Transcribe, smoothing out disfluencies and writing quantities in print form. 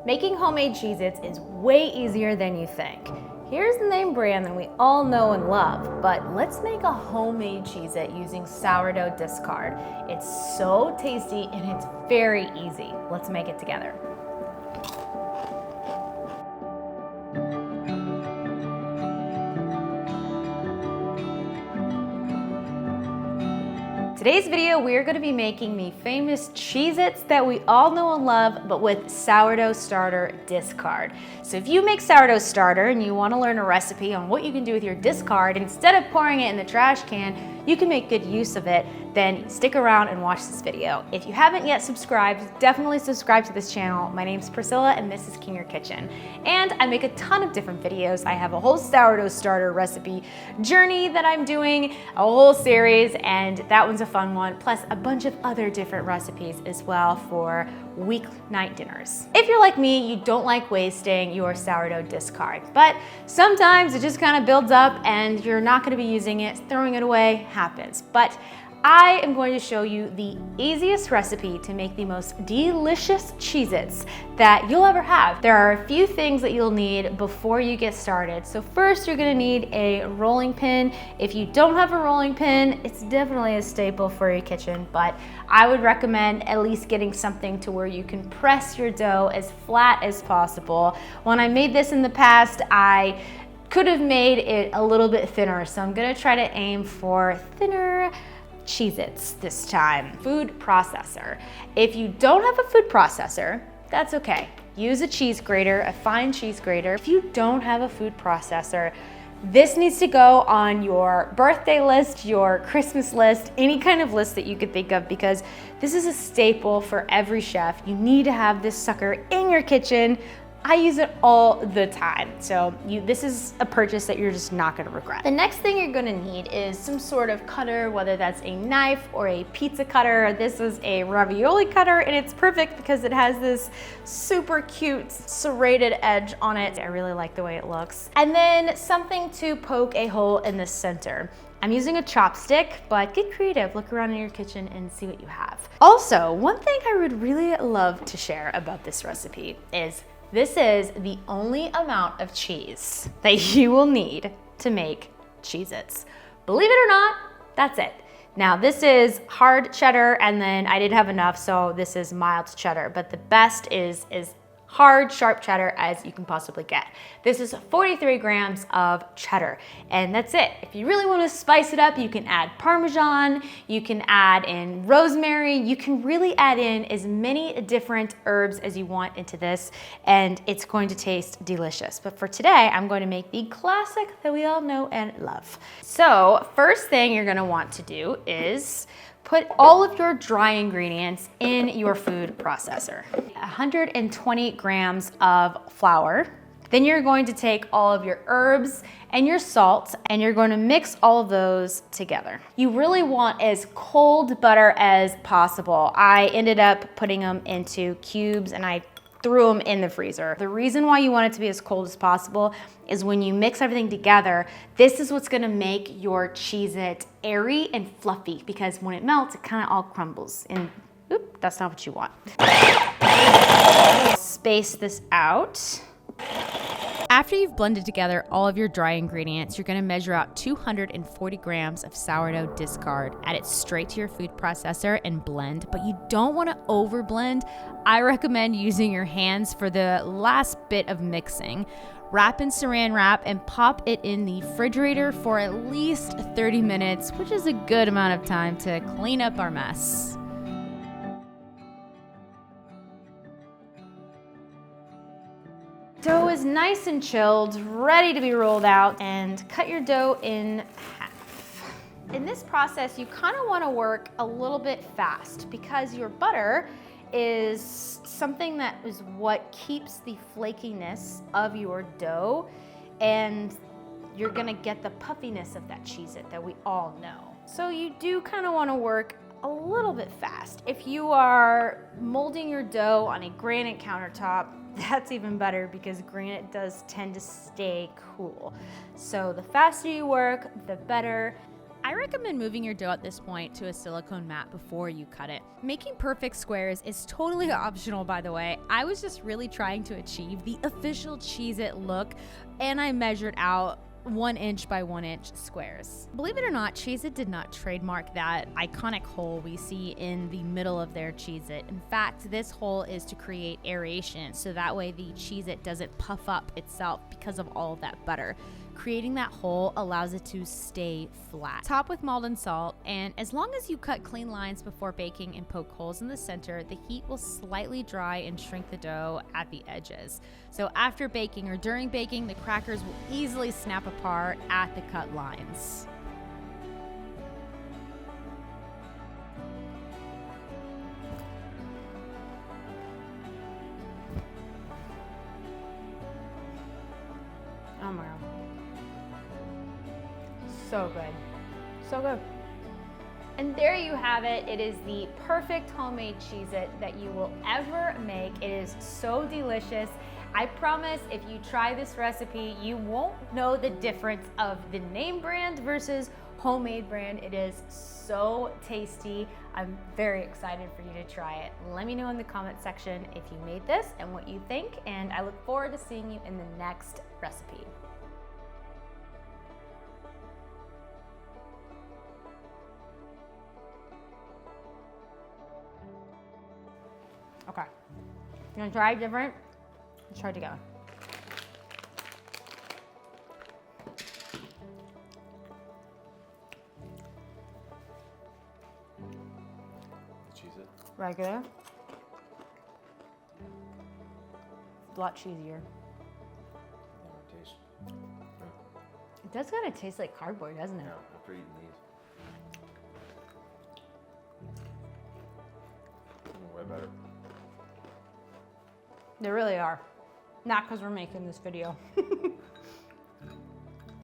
Making homemade Cheez-Its is way easier than you think. Here's the name brand that we all know and love, but let's make a homemade Cheez-It using sourdough discard. It's so tasty and it's very easy. Let's make it together. Today's video, we're gonna be making the famous Cheez-Its that we all know and love, but with sourdough starter discard. So if you make sourdough starter and you wanna learn a recipe on what you can do with your discard, instead of pouring it in the trash can, you can make good use of it, then stick around and watch this video. If you haven't yet subscribed, definitely subscribe to this channel. My name's Priscilla and this is King Your Kitchen. And I make a ton of different videos. I have a whole sourdough starter recipe journey that I'm doing, a whole series, and that one's a fun one, plus a bunch of other different recipes as well for weeknight dinners. If you're like me, you don't like wasting your sourdough discard, but sometimes it just kind of builds up and you're not gonna be using it, throwing it away happens. But I am going to show you the easiest recipe to make the most delicious Cheez-Its that you'll ever have. There are a few things that you'll need before you get started. So first, you're gonna need a rolling pin. If you don't have a rolling pin, it's definitely a staple for your kitchen, but I would recommend at least getting something to where you can press your dough as flat as possible. When I made this in the past, I could have made it a little bit thinner, so I'm gonna try to aim for thinner Cheez-Its this time. Food processor. If you don't have a food processor, that's okay. Use a cheese grater, a fine cheese grater. If you don't have a food processor, this needs to go on your birthday list, your Christmas list, any kind of list that you could think of, because this is a staple for every chef. You need to have this sucker in your kitchen. I use it all the time. So this is a purchase that you're just not gonna regret. The next thing you're gonna need is some sort of cutter, whether that's a knife or a pizza cutter. This is a ravioli cutter and it's perfect because it has this super cute serrated edge on it. I really like the way it looks. And then something to poke a hole in the center. I'm using a chopstick, but get creative. Look around in your kitchen and see what you have. Also, one thing I would really love to share about this recipe is this is the only amount of cheese that you will need to make Cheez-Its. Believe it or not, that's it. Now this is hard cheddar and then I didn't have enough, so this is mild cheddar, but the best is hard, sharp cheddar as you can possibly get. This is 43 grams of cheddar, and that's it. If you really want to spice it up, you can add Parmesan, you can add in rosemary, you can really add in as many different herbs as you want into this, and it's going to taste delicious. But for today, I'm going to make the classic that we all know and love. So first thing you're gonna want to do is put all of your dry ingredients in your food processor. 120 grams of flour. Then you're going to take all of your herbs and your salt and you're going to mix all of those together. You really want as cold butter as possible. I ended up putting them into cubes and I threw them in the freezer. The reason why you want it to be as cold as possible is when you mix everything together, this is what's gonna make your Cheez-It airy and fluffy, because when it melts, it kind of all crumbles. And oop, that's not what you want. Space this out. After you've blended together all of your dry ingredients, you're gonna measure out 240 grams of sourdough discard. Add it straight to your food processor and blend, but you don't wanna over blend. I recommend using your hands for the last bit of mixing. Wrap in saran wrap and pop it in the refrigerator for at least 30 minutes, which is a good amount of time to clean up our mess. Dough is nice and chilled, ready to be rolled out, and cut your dough in half. In this process, you kind of want to work a little bit fast because your butter is something that is what keeps the flakiness of your dough, and you're gonna get the puffiness of that Cheez-It that we all know. So you do kind of want to work a little bit fast. If you are molding your dough on a granite countertop, that's even better because granite does tend to stay cool. So the faster you work, the better. I I recommend moving your dough at this point to a silicone mat before you cut it. Making perfect squares is totally optional, by the way. I was just really trying to achieve the official Cheez-It look, and I measured out 1 inch by 1 inch squares. Believe it or not, Cheez-It did not trademark that iconic hole we see in the middle of their Cheez-It. In fact, this hole is to create aeration, so that way the Cheez-It doesn't puff up itself because of all of that butter. Creating that hole allows it to stay flat. Top with molten salt, and as long as you cut clean lines before baking and poke holes in the center, the heat will slightly dry and shrink the dough at the edges. So after baking or during baking, the crackers will easily snap apart at the cut lines. Oh my God. So good. So good. And there you have it. It is the perfect homemade Cheez-It that you will ever make. It is so delicious. I promise if you try this recipe, you won't know the difference of the name brand versus homemade brand. It is so tasty. I'm very excited for you to try it. Let me know in the comment section if you made this and what you think, and I look forward to seeing you in the next recipe. Okay, you gonna try it different? Let's try it together. Cheez-It. Regular. A lot cheesier. Taste. It does kind of taste like cardboard, doesn't it? Yeah, after eating these. Way better. They really are. Not because we're making this video.